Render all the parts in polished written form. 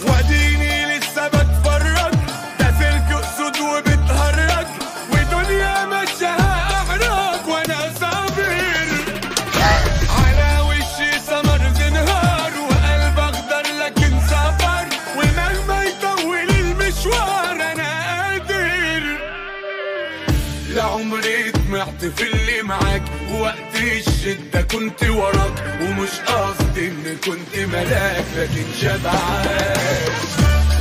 واديني لسه بتفرج، ده سلك اسود وبتهرج، ودنيا ماشيها احرج وانا صابر. على وشي سمر زنهار وقلب اخضر لكن سفر، ومهما يطول المشوار انا قادر. لعمري طمعت في اللي معاك، وقت الشدة كنت وراك، ومش قصدي اني كنت ملاك لكن شبعان.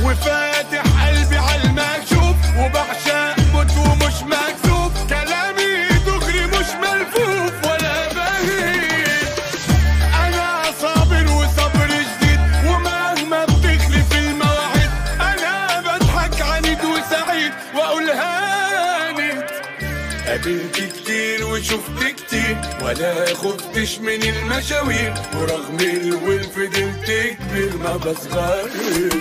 وفاتح قلبي عالمكشوف، وبعشق موت ومش مكسوف، كلامي دغري مش ملفوف ولا بهيج. انا صابر وصبر جديد، ومهما بتخلف المواعيد انا بضحك عنيد وسعيد واقول هانت. قابلت كتير وشفت كتير ولا خفتش من المشاوير، ورغم الول فضلت كبير ما بصغرش،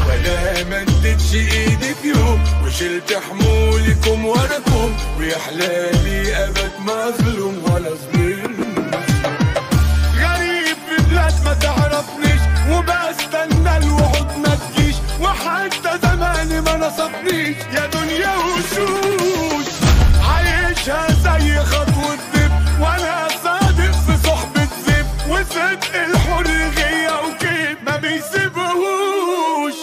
ولا مدتش ايدي في يوم، وشلت حمولكم وراكم، ويا حلالي ابد ما اظلم ولا ظلم. غريب في بلاد ما تعرفنيش، وبستنى الوعود ما تجيش، وحتى زماني ما نصفنيش يا دنيا وشوش. عايشها زي خطوة دب، وانا صادق في صحبة زب، وصدق الحرية وكيف ما بيسيبهوش.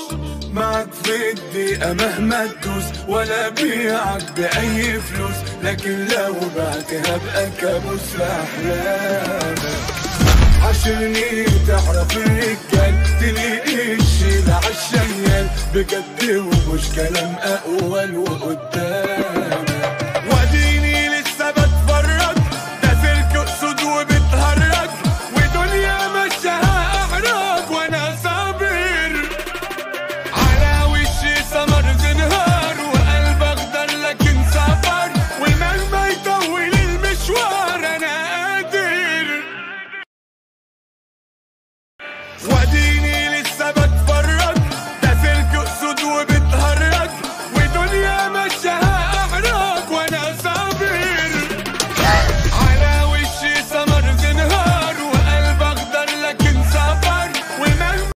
معك في الدقيقة مهما تدوس، ولا بيعك بأي فلوس، لكن لو بعتها بقى كابوس في أحلامك. عشرني تعرف الرجال، تلاقي الشيلة عالشيال بجد، ومش كلام أقوال وقدام.